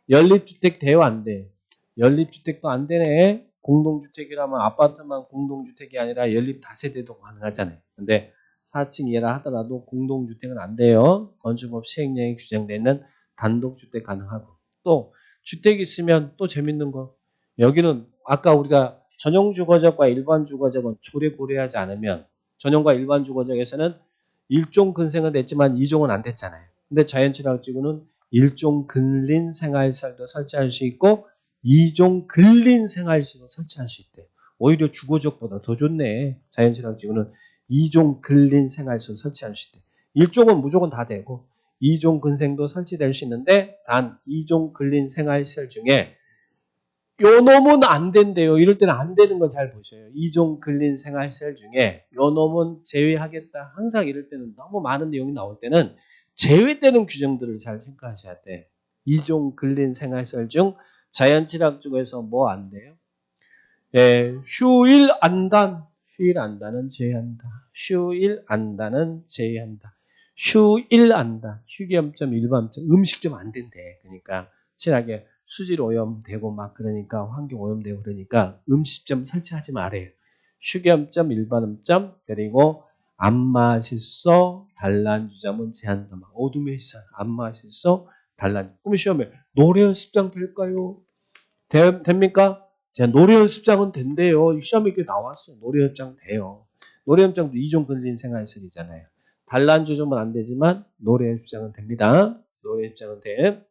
연립주택 대여 안 돼. 연립주택도 안 되네. 공동주택이라면 아파트만 공동주택이 아니라 연립 다세대도 가능하잖아요. 근데 4층 이하라 하더라도 공동주택은 안 돼요. 건축법 시행령에 규정되어 있는 단독주택 가능하고 또 주택이 있으면 또 재밌는 거 여기는 아까 우리가 전용주거적과 일반주거적은 조례 고려하지 않으면 전용과 일반주거적에서는 일종 근생은 됐지만 이종은 안 됐잖아요. 근데 자연취락지구는 일종 근린 생활시설도 설치할 수 있고 2종 근린 생활시설도 설치할 수 있대. 오히려 주거적보다 더 좋네. 자연취락지구는 2종 근린 생활시설 설치할 수 있대. 1종은 무조건 다 되고 2종 근생도 설치될 수 있는데 단 2종 근린 생활시설 중에 요 놈은 안 된대요. 이럴 때는 안 되는 거 잘 보셔요. 2종 근린 생활시설 중에 요 놈은 제외하겠다. 항상 이럴 때는 너무 많은 내용이 나올 때는 제외되는 규정들을 잘 생각하셔야 돼. 2종 근린 생활시설 중 자연취락지구에서 뭐 안 돼요? 휴일 안단은 제외한다. 휴일 안단은 제외한다. 휴일 안단, 휴게업점, 일반점, 음식점 안 된대. 그러니까 친하게 수질 오염되고 막 그러니까 환경 오염되고 그러니까 음식점 설치하지 말아요. 휴게업점, 일반음점 그리고 안마실소, 단란주점은 제한다. 어둠의 시설, 안마실소, 단란. 그럼 시험에 노래 연습장 될까요? 됩니까? 노래 연습장은 된대요. 시험에 이렇게 나왔어. 노래 연습장 돼요. 노래 연습장도 2종 근린 생활시설이잖아요. 단란주점은 안 되지만 노래 연습장은 됩니다. 노래 연습장은 돼.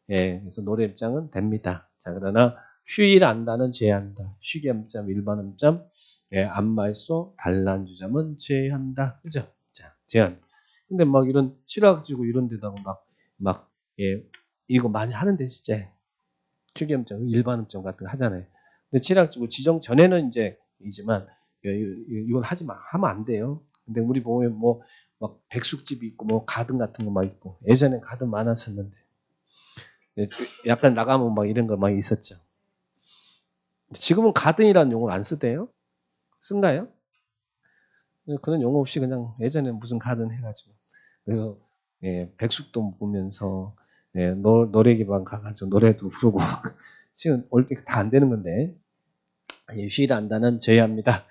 그래서 노래 연습장은 됩니다. 자, 그러나 휴일 안다는 제한다. 휴게음점, 일반음점, 안마일소, 단란주점은 제한다. 그죠? 자, 제한. 근데 막 이런 실학지구 이런 데다가 막 예, 이거 많이 하는데 진짜 특이음점, 일반음점 같은 거 하잖아요. 근데 칠학지구 지정 전에는 이지만 이건 하면 안 돼요. 근데 우리 보면 뭐 막 백숙집이 있고 뭐 가든 같은 거 막 있고 예전에 가든 많았었는데 약간 나가면 막 이런 거 막 있었죠. 지금은 가든이라는 용어를 안 쓰대요. 쓴가요? 그런 용어 없이 그냥 예전에 무슨 가든 해가지고 그래서 예, 백숙도 보면서 예, 노래기반 가가지고 노래도 부르고 지금 올 때 다 안 되는 건데 예, 휴일 한다는 제외합니다.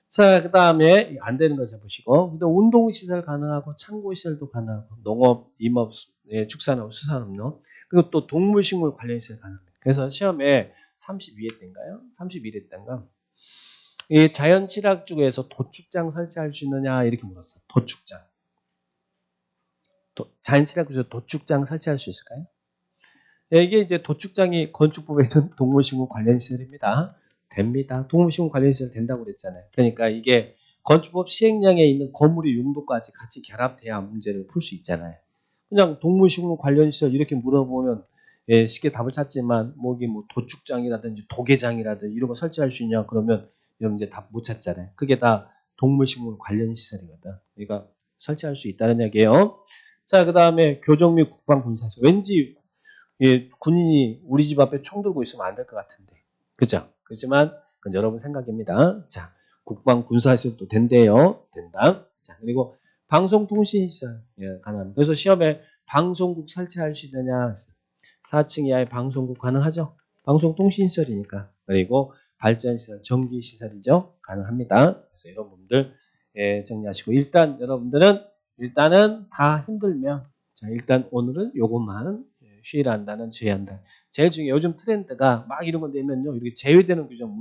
자, 그 다음에 안 되는 거 잡으시고 운동시설 가능하고 창고시설도 가능하고 농업, 임업, 예, 축산업, 수산업용 그리고 또 동물식물 관련 시설 가능합니다. 그래서 시험에 32회 때인가요? 31회 때인가? 이 자연칠학 중에서 도축장 설치할 수 있느냐 이렇게 물었어요. 도축장. 자연칠학 중에서 도축장 설치할 수 있을까요? 예, 이게 이제 도축장이 건축법에는 동물식물 관련 시설입니다. 됩니다. 동물식물 관련 시설 된다고 그랬잖아요. 그러니까 이게 건축법 시행령에 있는 건물의 용도까지 같이 결합돼야 문제를 풀 수 있잖아요. 그냥 동물식물 관련 시설 이렇게 물어보면 예, 쉽게 답을 찾지만 뭐 도축장이라든지 도계장이라든지 이런 거 설치할 수 있냐 그러면 여러분 이제 답 못 찾잖아요. 그게 다 동물식물 관련 시설이거든. 그러니까 설치할 수 있다는 얘기예요. 자, 그 다음에 교정 및 국방 군사시설. 왠지 예, 군인이 우리 집 앞에 총 들고 있으면 안 될 것 같은데. 그죠? 그렇지만 그건 여러분 생각입니다. 자, 국방 군사시설도 된대요. 된다. 자, 그리고 방송통신시설 예, 가능합니다. 그래서 시험에 방송국 설치할 수 있느냐 4층 이하의 방송국 가능하죠? 방송통신시설이니까. 그리고 발전시설, 전기시설이죠? 가능합니다. 그래서 여러분들 예, 정리하시고 일단 여러분들은 일단은 다 힘들면 자 일단 오늘은 요것만 쉬일한다는 제외한다. 제일 중요해 요즘 트렌드가 막 이런 거 내면요 이렇게 제외되는 규정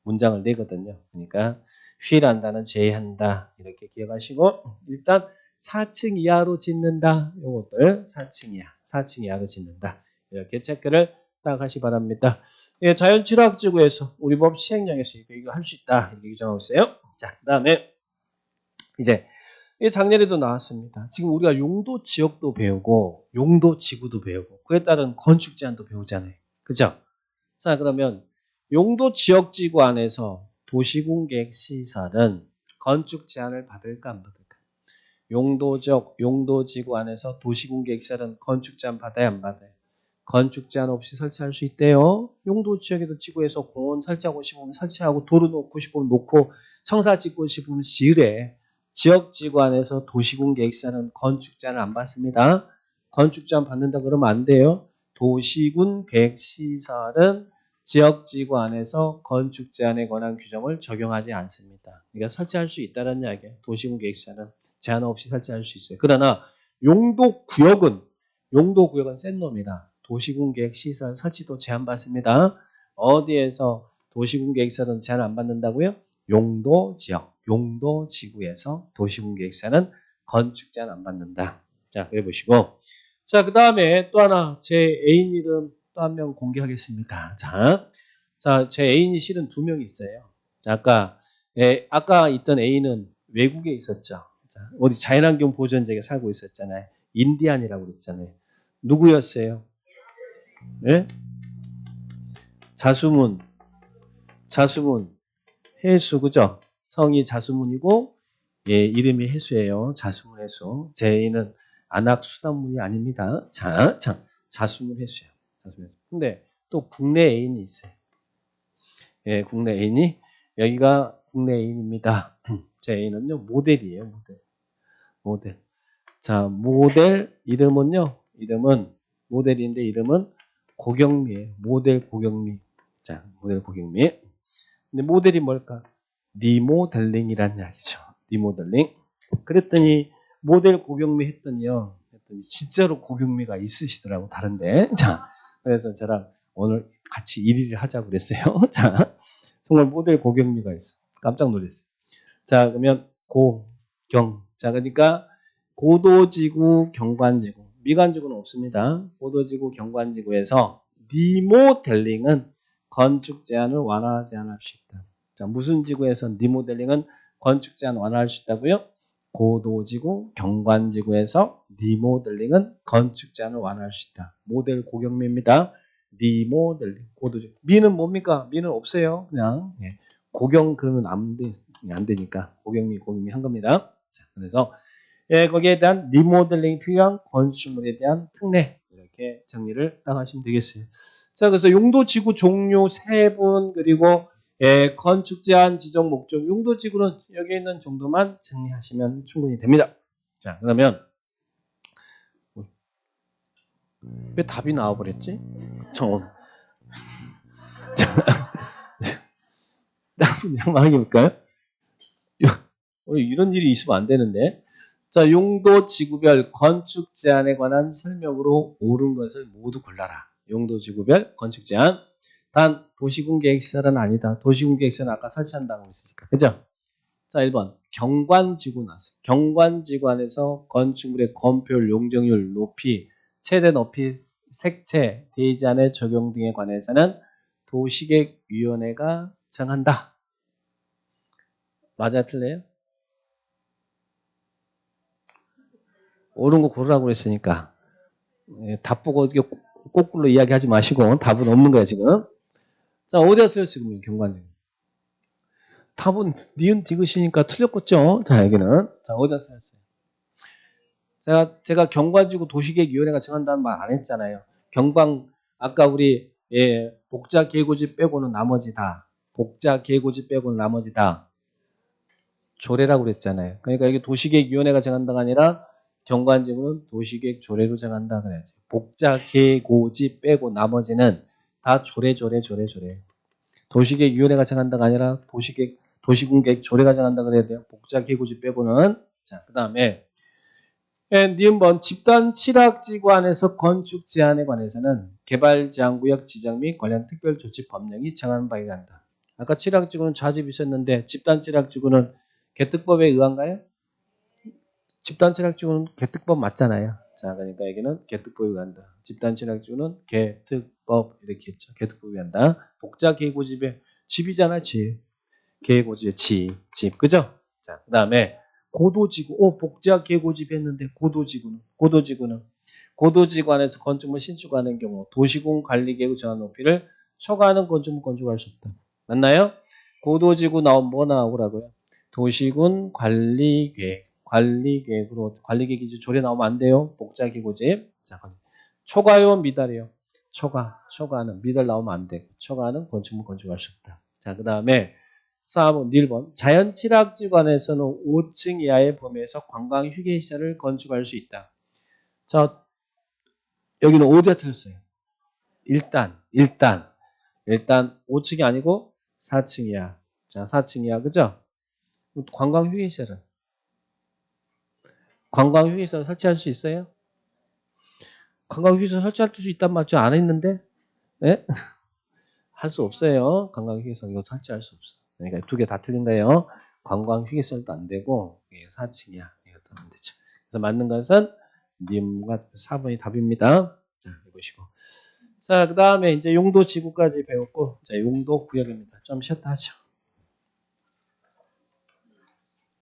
문장을 내거든요. 그러니까 쉬일한다는 제외한다 이렇게 기억하시고 일단 4층 이하로 짓는다. 요것들 4층 이하로 짓는다. 이렇게 체크를 딱 하시 바랍니다. 예, 자연칠학지구에서 우리 법 시행령에서 이거 할 수 있다 이렇게 규정하고 있어요. 자, 그다음에 이제 작년에도 나왔습니다. 지금 우리가 용도 지역도 배우고 용도 지구도 배우고 그에 따른 건축 제한도 배우잖아요. 그죠? 자, 그러면 용도 지역 지구 안에서 도시공계획 시설은 건축 제한을 받을까 안 받을까? 용도 지구 안에서 도시공계획 시설은 건축 제한 받아야 안 받아요? 건축 제한 없이 설치할 수 있대요. 용도 지역에도 지구에서 공원 설치하고 싶으면 설치하고 도로 놓고 싶으면 놓고 청사 짓고 싶으면 지으래. 지역지구 안에서 도시군계획시설은 건축 제한을 안 받습니다. 건축 제한 받는다 그러면 안 돼요. 도시군 계획시설은 지역지구 안에서 건축 제한에 관한 규정을 적용하지 않습니다. 그러니까 설치할 수 있다는 이야기예요. 도시군 계획시설은 제한 없이 설치할 수 있어요. 그러나 용도구역은 센 놈이다. 도시군계획시설 설치도 제한받습니다. 어디에서 도시군계획시설은 제한 안 받는다고요? 용도지역, 용도지구에서 도시군계획시설은 건축 제한 안 받는다. 자, 그래 보시고. 자, 그 다음에 또 하나 제 애인 이름 또 한 명 공개하겠습니다. 자, 제 애인이 실은 2명 있어요. 자, 아까 있던 애인은 외국에 있었죠. 자, 어디 자연환경 보존지역에 살고 있었잖아요. 인디안이라고 그랬잖아요. 누구였어요? 네? 자수문, 해수, 그죠? 성이 자수문이고, 예, 이름이 해수예요. 자수문 해수. 제 애인은 안악수단문이 아닙니다. 자수문 해수예요. 자수문 해수. 근데 또 국내 애인이 있어요. 예, 국내 애인이, 여기가 국내 애인입니다. 제 애인은요, 모델이에요, 모델. 자, 모델 이름은 모델인데 이름은 고경미예요. 모델 고경미. 자, 모델 고경미. 근데 모델이 뭘까? 리모델링이라는 이야기죠. 리모델링. 그랬더니 모델 고경미 했더니 진짜로 고경미가 있으시더라고 다른데. 자, 그래서 저랑 오늘 같이 1위를 하자고 그랬어요. 자, 정말 모델 고경미가 있어. 깜짝 놀랐어요. 자, 그러면 자, 그러니까 고도지구, 경관지구, 미관지구는 없습니다. 고도지구, 경관지구에서 리모델링은 건축 제한을 완화 제한할 수 있다. 자, 무슨 지구에서 리모델링은 건축 제한 완화할 수 있다고요? 고도지구, 경관지구에서 리모델링은 건축 제한을 완화할 수 있다. 모델 고경미입니다. 리모델링, 고도지구. 미는 뭡니까? 미는 없어요. 그냥 고경 그러면 안 되니까 고경미 한 겁니다. 자, 그래서 거기에 대한 리모델링이 필요한 건축물에 대한 특례 이렇게 정리를 딱 하시면 되겠어요. 자, 그래서 용도지구 종류 3분 그리고 건축 제한 지정 목적 용도지구는 여기 있는 정도만 정리하시면 충분히 됩니다. 자, 그러면 왜 답이 나와버렸지? 자, 한번 해볼까요? 이런 일이 있으면 안 되는데. 자, 용도 지구별 건축 제한에 관한 설명으로 옳은 것을 모두 골라라. 용도 지구별 건축 제한. 단 도시군 계획시설은 아니다. 도시군 계획시설은 아까 설치한다고 했으니까. 그죠? 자, 1번. 경관지구 나왔어요. 경관지구 안에서 건축물의 건폐율, 용적률, 높이, 최대 높이, 색채, 대지 제한의 적용 등에 관해서는 도시계획위원회가 정한다. 맞아, 틀려요? 옳은 거 고르라고 그랬으니까 답 보고 거꾸로 이야기하지 마시고 답은 없는 거야 지금. 자, 어디다 틀렸어요 그러면 경관지구? 답은 니은 디귿이니까 틀렸겠죠. 자, 여기는 자 어디다 틀렸어요? 제가 경관지구 도시계획위원회가 정한다는 말 안 했잖아요. 아까 우리 복자 계획고지 빼고는 나머지 다 복자 계획고지 빼고는 나머지 다 조례라고 그랬잖아요. 그러니까 여기 도시계획위원회가 정한다가 아니라 경관지구는 도시계획 조례로 정한다 그래야지. 복자 계고지 빼고 나머지는 다 조례. 도시계획위원회가 정한다가 아니라 도시군계획 조례가 정한다 그래야 돼요. 복자 계고지 빼고는. 자, 그다음에 니은번 집단 칠학지구 안에서 건축 제한에 관해서는 개발제한구역 지정 및 관련 특별조치 법령이 정하는 바에 간다. 아까 칠학지구는 좌집이 있었는데 집단 칠학지구는 개특법에 의한가요? 집단 칠학지구는 개특법 맞잖아요. 자, 그러니까 여기는 개특법에 의한다. 집단 칠학지구는 개특법 이렇게 했죠. 개특법에 의한다. 복자 계고집의 집이잖아, 집. 계고집의 집, 그죠? 자, 그다음에 고도지구. 복자 계고집 했는데 고도지구 안에서 건축물 신축하는 경우 도시군 관리계획 정한 높이를 초과하는 건축물 건축할 수 없다. 맞나요? 고도지구 나오면 뭐 나오라고요? 도시군 관리계획으로 관리계획 기준 조례 나오면 안 돼요. 복자 계고집. 자, 초과요, 미달이요. 초과는 미달 나오면 안 되고 초과는 건축물 건축할 수 없다. 자, 그다음에 4번, 1번. 자연 칠학지구안에서는 5층 이하의 범위에서 관광 휴게시설을 건축할 수 있다. 자, 여기는 어디가 틀렸어요? 일단 5층이 아니고 4층 이하. 자, 4층 이하, 그죠? 관광 휴게시설은 설치할 수 있어요? 관광 휴게시설 설치할 수 있단 말죠? 안 했는데? 예? 할 수 없어요. 관광 휴게시설 이거 설치할 수 없어. 그러니까 두 개 다 틀린 거예요. 관광 휴게시설도 안 되고 4층이야. 이것도 안 되죠. 그래서 맞는 것은 님과 4번이 답입니다. 자, 해보시고. 자, 그 다음에 이제 용도 지구까지 배웠고, 자, 용도 구역입니다. 좀 쉬었다 하죠.